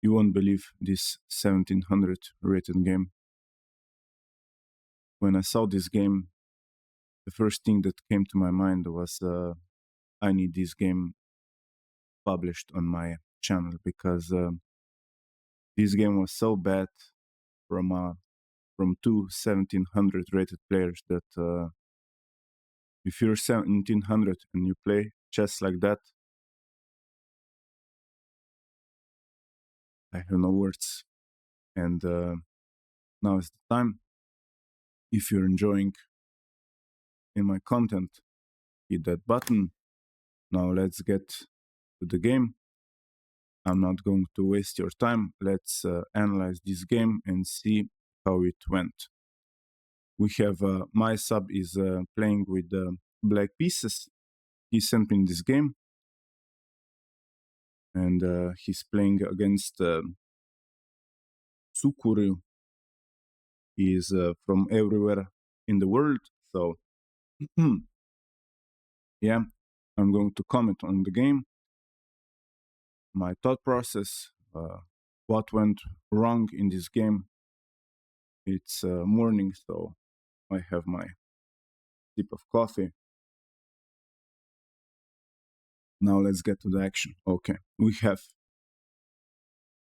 You won't believe this 1700 rated game. When I saw this game, the first thing that came to my mind was I need this game published on my channel, because this game was so bad from two 1700 rated players that if you're 1700 and you play chess like that, I have no words. And now is the time. If you're enjoying in my content, hit that button. Now let's get to the game. I'm not going to waste your time. Let's analyze this game and see how it went. We have my sub is playing with black pieces. He sent me in this game, and he's playing against Sukuru. He is from everywhere in the world, so yeah, I'm going to comment on the game, my thought process, what went wrong in this game. It's morning, so I have my sip of coffee. Now let's get to the action. Okay, we have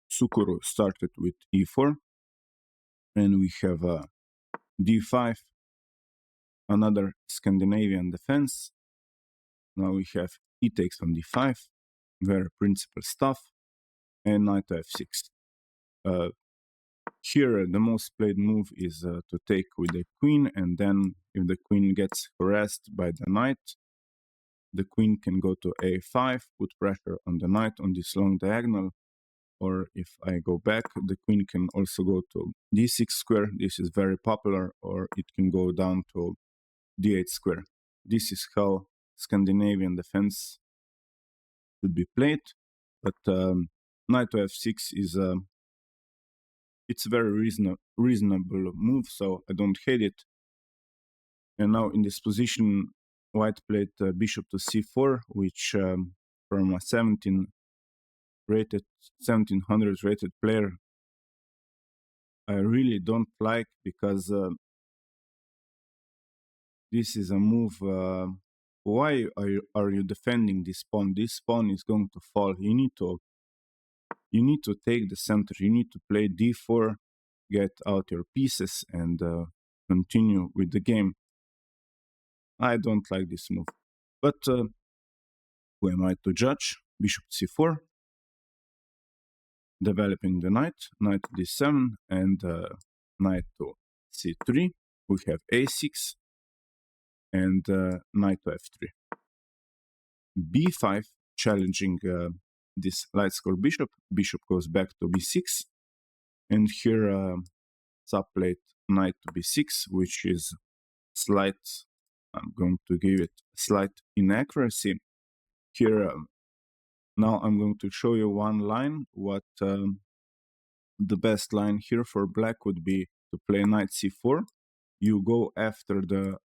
Sukuru started with e4, and we have d5, another Scandinavian defense. Now we have e takes on d5, very principal stuff, and knight to f6. Here, the most played move is to take with the queen, and then if the queen gets harassed by the knight, the queen can go to a5, put pressure on the knight on this long diagonal. Or if I go back, the queen can also go to d6 square. This is very popular, or it can go down to d8 square. This is how Scandinavian defense should be played. But knight to f6 is it's a very reasonable move, so I don't hate it. And now in this position, white played bishop to c4, which from a 1700 rated player, I really don't like, because this is a move. Why are you defending this pawn? This pawn is going to fall. You need to take the center. You need to play d4, get out your pieces, and continue with the game. I don't like this move. But who am I to judge? Bishop c4, developing the knight to d7, and knight to c3. We have a6, and knight to f3. b5, challenging this light score bishop. Bishop goes back to b6, and here sub played knight to b6, which is slight. I'm going to give it slight inaccuracy. Here, now I'm going to show you one line. What the best line here for black would be to play knight c4. You go after the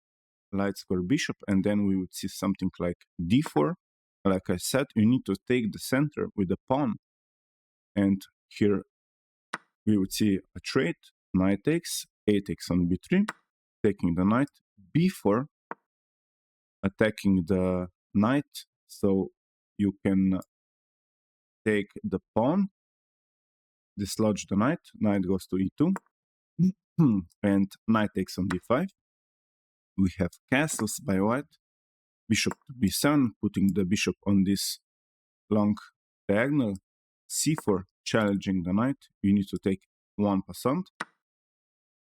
light square bishop, and then we would see something like d4. Like I said, you need to take the center with the pawn, and here we would see a trade. Knight takes, a takes on b3, taking the knight, b4, attacking the knight, so you can take the pawn, dislodge the knight. Knight goes to e2, and knight takes on d5. We have castles by white, bishop to b7, putting the bishop on this long diagonal, c4, challenging the knight. You need to take one passant.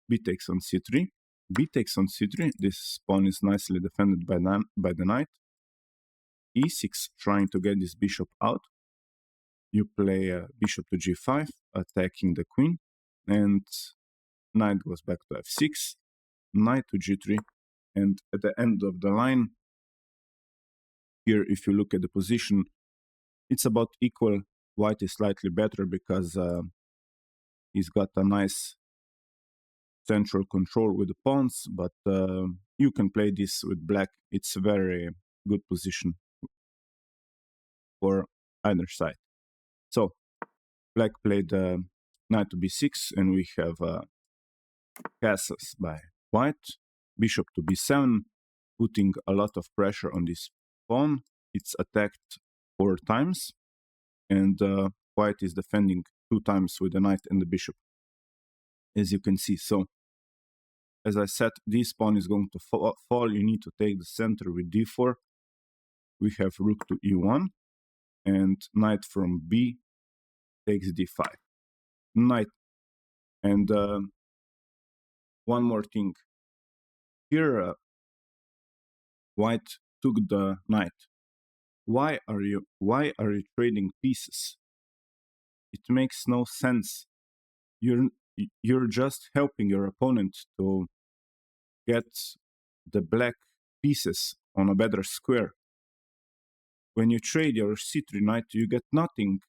B takes on c3, b takes on c3. This pawn is nicely defended by the knight. e6, trying to get this bishop out. You play bishop to g5, attacking the queen, and knight goes back to f6, knight to g3, and at the end of the line, here, if you look at the position, it's about equal. White is slightly better because he's got a nice central control with the pawns, but you can play this with black. It's a very good position for either side. So black played knight to b6, and we have castles by white. Bishop to b7, putting a lot of pressure on this pawn. It's attacked 4 times, and white is defending 2 times with the knight and the bishop, as you can see. So, as I said, this pawn is going to fall. You need to take the center with d4. We have rook to e1, and knight from b takes d5. Knight. And one more thing. Here, white took the knight. Why are you trading pieces? It makes no sense. You're just helping your opponent to get the black pieces on a better square. When you trade your c3 knight, you get nothing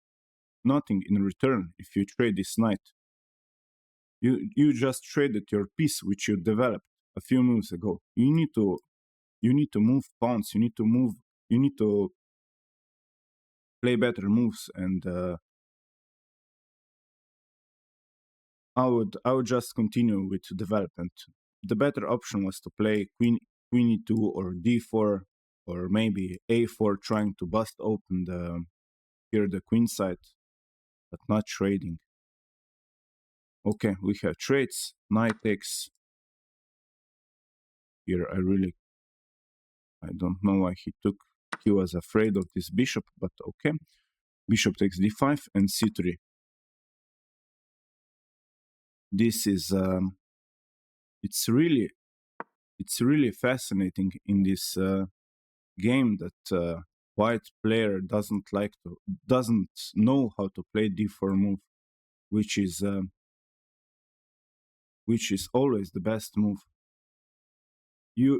in return if you trade this knight. You just traded your piece which you developed a few moves ago. You need to move pawns. You need to play better moves, and I would just continue with development. The better option was to play queen e2 or d4, or maybe a4, trying to bust open the queen side, but not trading. Okay, we have trades. Knight takes. Here I don't know why he took. He was afraid of this bishop, but okay. Bishop takes d5 and c3. This is it's really fascinating in this game that white player doesn't know how to play d4 move, which is always the best move. He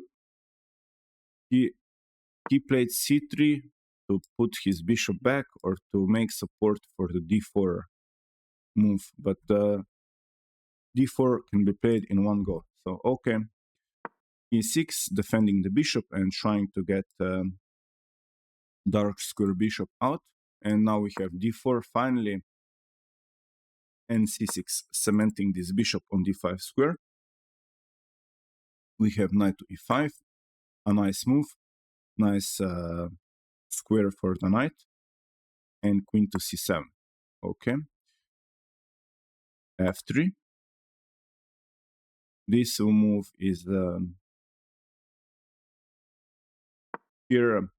played c3 to put his bishop back or to make support for the d4 move, but d4 can be played in one go. So okay, e6, defending the bishop and trying to get dark square bishop out. And now we have d4 finally, and c6, cementing this bishop on d5 square. We have knight to e5, a nice move, nice square for the knight, and queen to c7. Okay, f3. This move is here.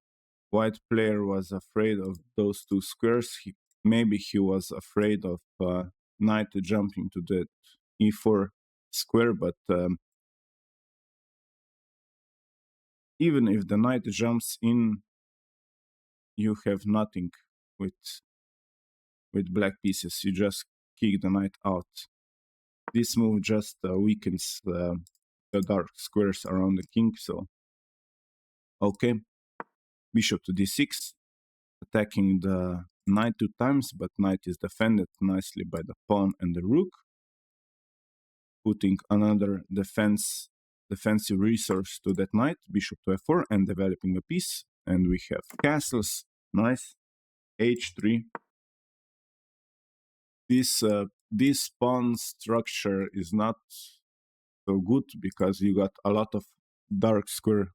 White player was afraid of those 2 squares. Maybe he was afraid of knight jumping to the e4 square, but even if the knight jumps in, you have nothing with black pieces. You just kick the knight out. This move just weakens the dark squares around the king. So okay, bishop to d6, attacking the knight 2 times, but knight is defended nicely by the pawn and the rook, putting another defensive resource to that knight, bishop to f4, and developing a piece. And we have castles. Nice. h3. This pawn structure is not so good because you got a lot of dark square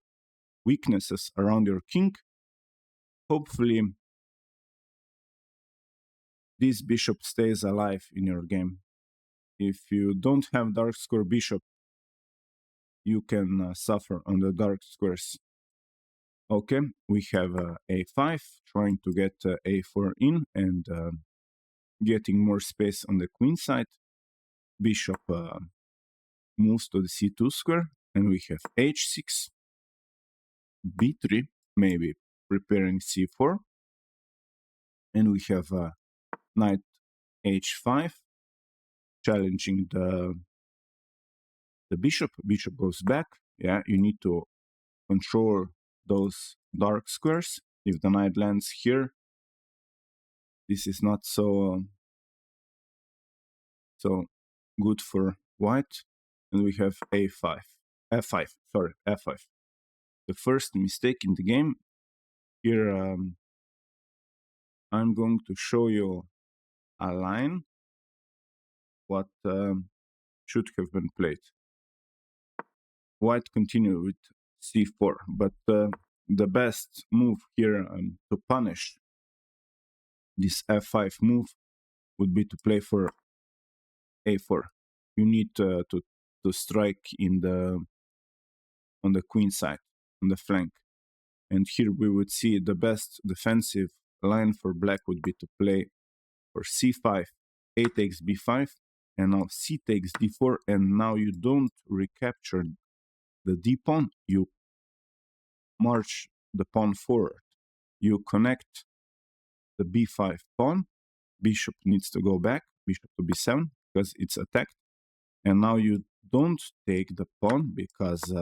weaknesses around your king. Hopefully this bishop stays alive in your game. If you don't have dark square bishop, you can suffer on the dark squares. Okay, we have a5, trying to get a4 in and getting more space on the queen side. Bishop moves to the c2 square, and we have h6, b3, maybe preparing c4, and we have knight h5, challenging the bishop. Bishop goes back. Yeah, you need to control those dark squares. If the knight lands here, this is not so good for white. And we have a5, f5. Sorry, f5. The first mistake in the game. Here, I'm going to show you line what should have been played. White continued with c4, but the best move here to punish this f5 move would be to play for a4. You need to strike on the queen side, on the flank. And here we would see the best defensive line for black would be to play for c5, a takes b5, and now c takes d4, and now you don't recapture the d pawn, you march the pawn forward. You connect the b5 pawn, bishop needs to go back, bishop to b7, because it's attacked, and now you don't take the pawn because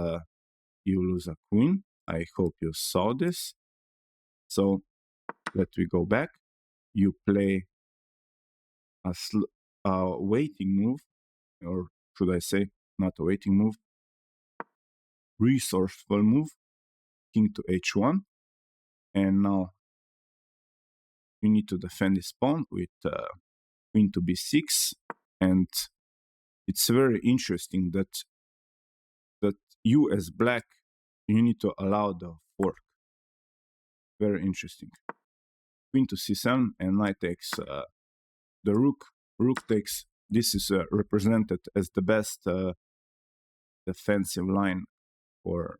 you lose a queen. I hope you saw this. So let me go back. You play a waiting move, or should I say, not a waiting move, resourceful move, king to h1, and now you need to defend this pawn with queen to b6, and it's very interesting that you as black, you need to allow the fork. Very interesting. Queen to c7, and knight takes the rook. Rook takes, this is represented as the best defensive line for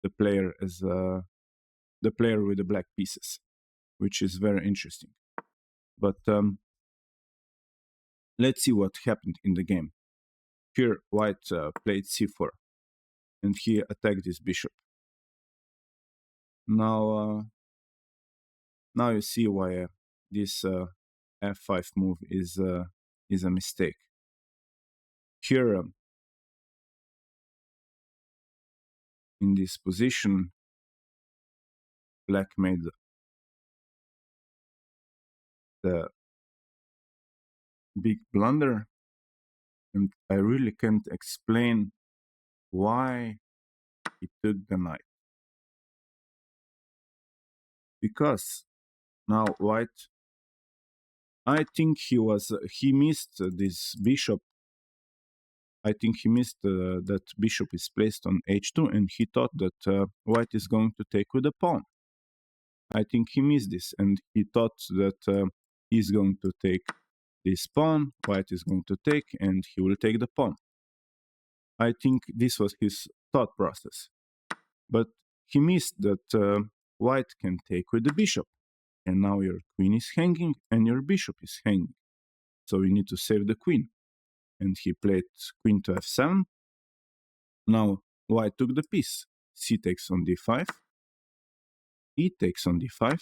the player as the player with the black pieces, which is very interesting. But let's see what happened in the game. Here white played c4, and he attacked this bishop. Now you see why this f5 move is a mistake. Here in this position, black made the big blunder, and I really can't explain why he took the knight. Because now white, I think he missed this bishop. I think he missed that bishop is placed on h2, and he thought that white is going to take with the pawn. I think he missed this, and he thought that he's going to take this pawn, white is going to take, and he will take the pawn. I think this was his thought process. But he missed that white can take with the bishop, and now your queen is hanging and your bishop is hanging. So you need to save the queen. And he played queen to f7. Now white took the piece. C takes on d5. E takes on d5.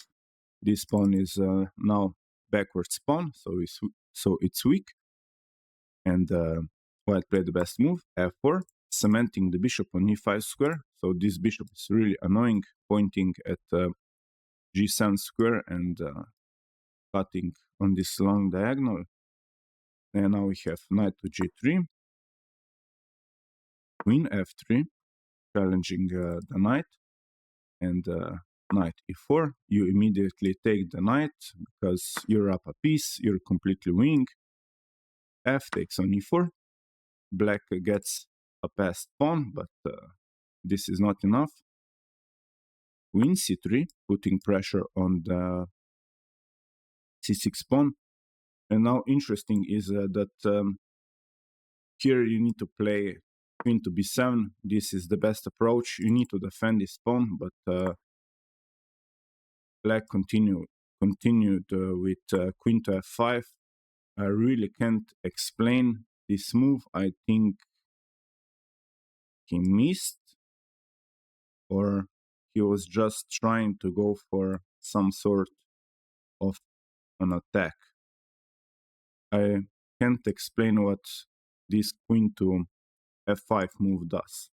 This pawn is now backwards pawn, so it's weak. And white played the best move, f4, cementing the bishop on e5 square. So this bishop is really annoying, pointing at g7 square and cutting on this long diagonal. And now we have knight to g3, queen f3, challenging the knight, and knight e4. You immediately take the knight because you're up a piece, you're completely winning. F takes on e4. Black gets a passed pawn, but this is not enough. Queen c3, putting pressure on the c6 pawn. And now interesting is that here you need to play queen to b7. This is the best approach. You need to defend this pawn, but black continued with queen to f5. I really can't explain this move. I think he missed, or he was just trying to go for some sort of an attack. I can't explain what this queen to f5 move does.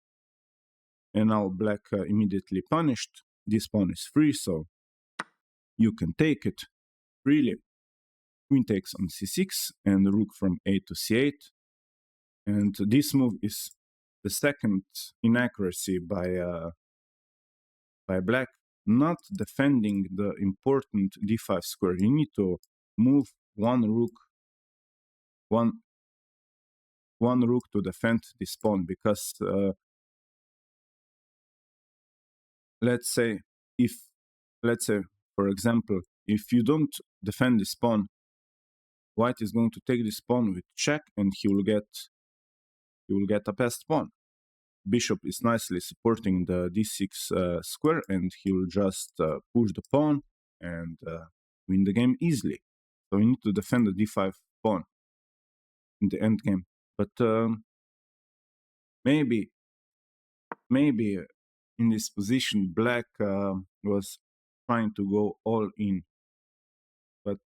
And now black immediately punished. This pawn is free, so you can take it freely. Queen takes on c6 and rook from a to c8. And this move is the second inaccuracy by black, not defending the important d5 square. You need to move one rook to defend this pawn, because let's say, for example, if you don't defend this pawn, white is going to take this pawn with check, and he will get a passed pawn. Bishop is nicely supporting the d6 square, and he will just push the pawn and win the game easily. So we need to defend the d5 pawn in the end game. But maybe in this position, black was trying to go all in. But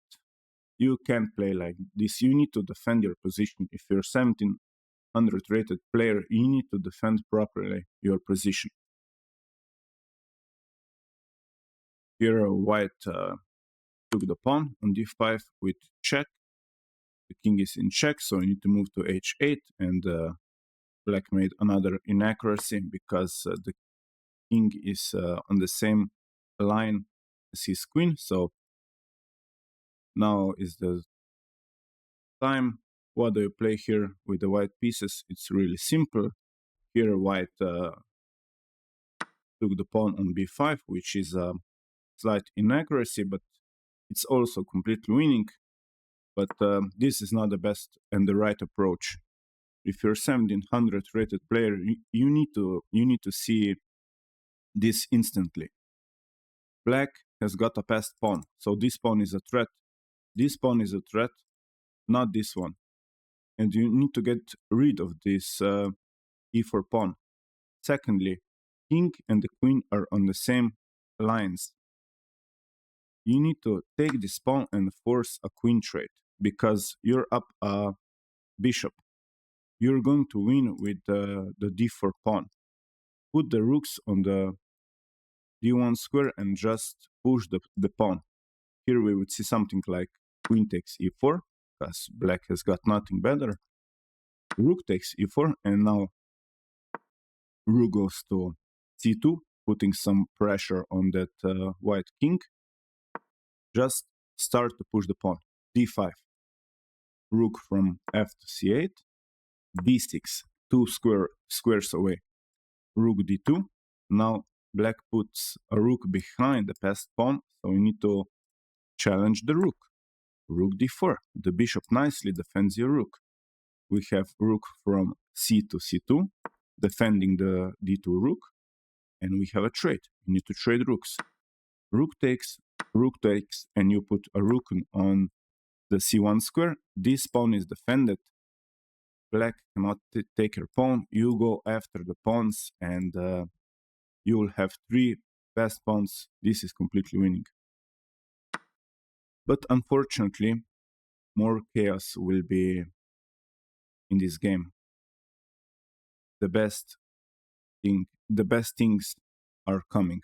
you can't play like this. You need to defend your position. If you're 1700 rated player, you need to defend properly your position. Here, white took the pawn on d5 with check. The king is in check, so you need to move to h8, and black made another inaccuracy because the king is on the same line as his queen. So now is the time. What do you play here with the white pieces? It's really simple. Here white took the pawn on b5, which is a slight inaccuracy, but it's also completely winning. But this is not the best and the right approach. If you're 1700 rated player, you need to see this instantly. Black has got a passed pawn, so this pawn is a threat. This pawn is a threat, not this one. And you need to get rid of this e4 pawn. Secondly, king and the queen are on the same lines. You need to take this pawn and force a queen trade, because you're up a bishop. You're going to win with the d4 pawn. Put the rooks on the d1 square and just push the pawn. Here we would see something like queen takes e4, because black has got nothing better. Rook takes e4, and now rook goes to c2, putting some pressure on that white king. Just start to push the pawn. d5, rook from f to c8, d6, two squares away, rook d2. Now black puts a rook behind the passed pawn, so we need to challenge the rook. Rook d4. The bishop nicely defends your rook. We have rook from c to c2, defending the d2 rook, and we have a trade. We need to trade rooks. Rook takes, and you put a rook on the c1 square. This pawn is defended. Black cannot take your pawn. You go after the pawns, and you will have three passed pawns. This is completely winning. But unfortunately, more chaos will be in this game. The best things are coming.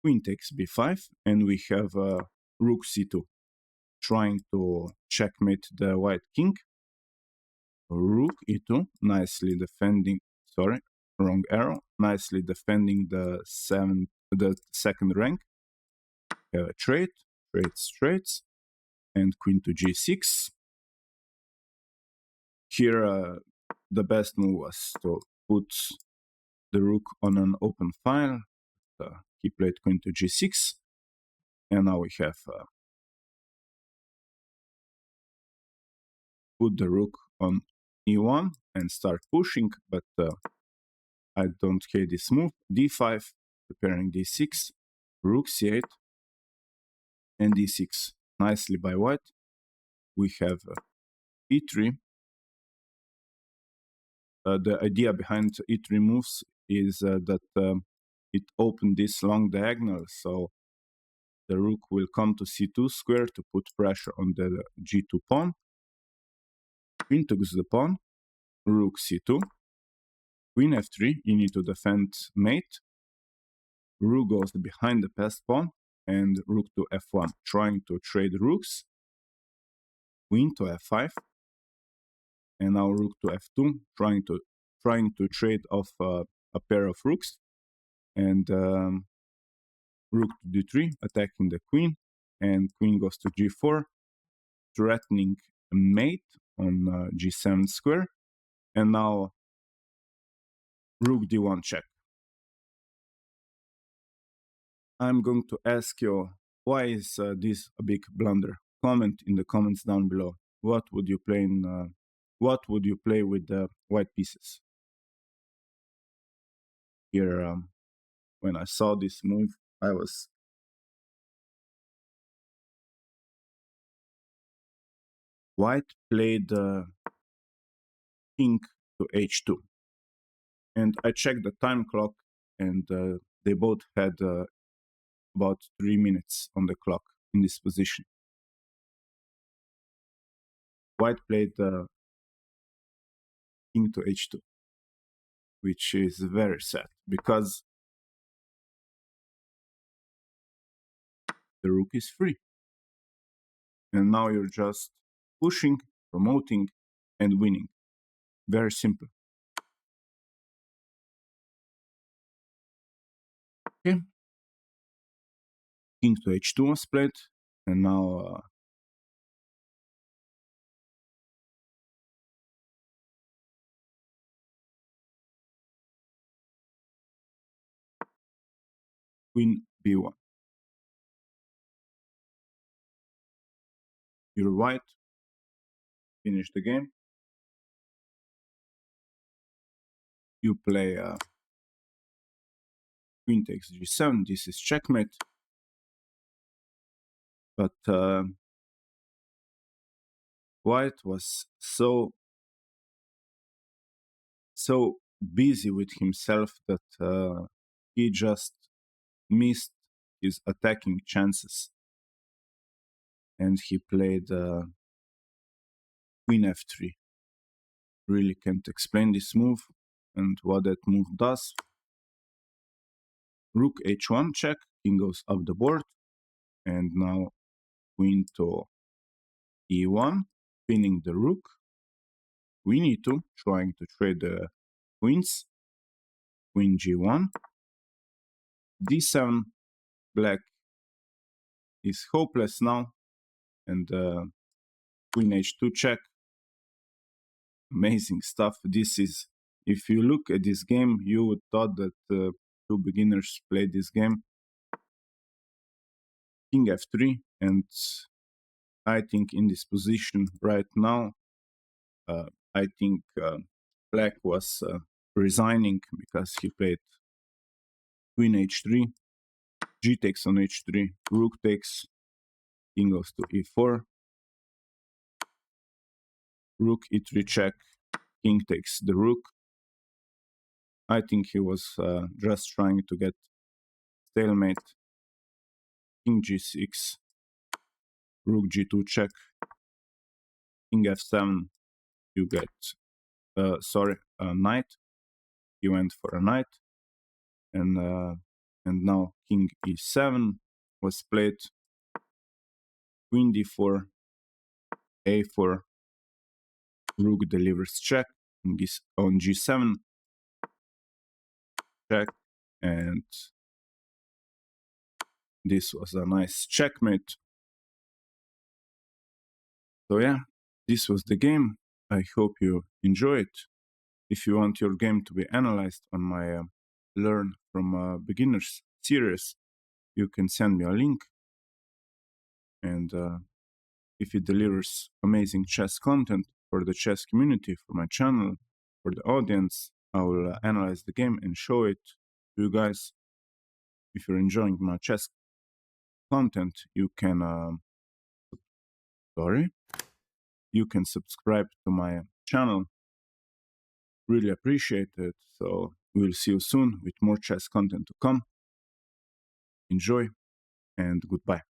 Queen takes b5, and we have rook c2, trying to checkmate the white king. Rook e2, nicely defending. Sorry, wrong arrow. Nicely defending the second rank. Trades, and queen to g6. Here, the best move was to put the rook on an open file. He played queen to g6, and now we have put the rook on e1 and start pushing, but I don't hate this move. d5, preparing d6, rook c8, and d6. Nicely by white. We have e3. The idea behind e3 moves is that it opened this long diagonal, so the rook will come to c2 square to put pressure on the g2 pawn. Queen takes the pawn, rook c2, queen f3, you need to defend mate. Rook goes behind the passed pawn, and rook to f1, trying to trade rooks. Queen to f5, and now rook to f2, trying to trade off a pair of rooks, and rook to d3, attacking the queen, and queen goes to g4. threatening a mate on g7 square, and now rook d1 check. I'm going to ask you, why is this a big blunder? Comment in the comments down below. What would you play in? What would you play with the white pieces? Here, when I saw this move, I was white played king to h2, and I checked the time clock, and they both had about 3 minutes on the clock in this position. White played king to h2, which is very sad because the rook is free. And now you're just pushing, promoting, and winning. Very simple. Okay. King to h2 was played, and now queen b1. You're white. Finish the game. You play queen takes g7. This is checkmate. But white was so busy with himself that he just missed his attacking chances. And he played queen f3. Really can't explain this move and what that move does. Rook h1 check, king goes up the board, and now queen to e1, pinning the rook. Queen e2, trying to trade the queens. Queen g1. d7, black is hopeless now, and queen h2 check. Amazing stuff. This is, if you look at this game, you would thought that two beginners played this game. King f3, and I think in this position right now, I think black was resigning because he played queen h3, g takes on h3, rook takes, king goes to e4, rook e3 check, king takes the rook. I think he was just trying to get stalemate. King g6, rook g2 check, king f7, you get, a knight. He went for a knight, and now king e7 was played, queen d4, a4, rook delivers check on g7, check, and this was a nice checkmate. So yeah, this was the game. I hope you enjoy it. If you want your game to be analyzed on my Learn from Beginners series, you can send me a link. And if it delivers amazing chess content for the chess community, for my channel, for the audience, I will analyze the game and show it to you guys. If you're enjoying my chess content, you can you can subscribe to my channel. Really appreciate it. So we'll see you soon with more chess content to come. Enjoy and goodbye.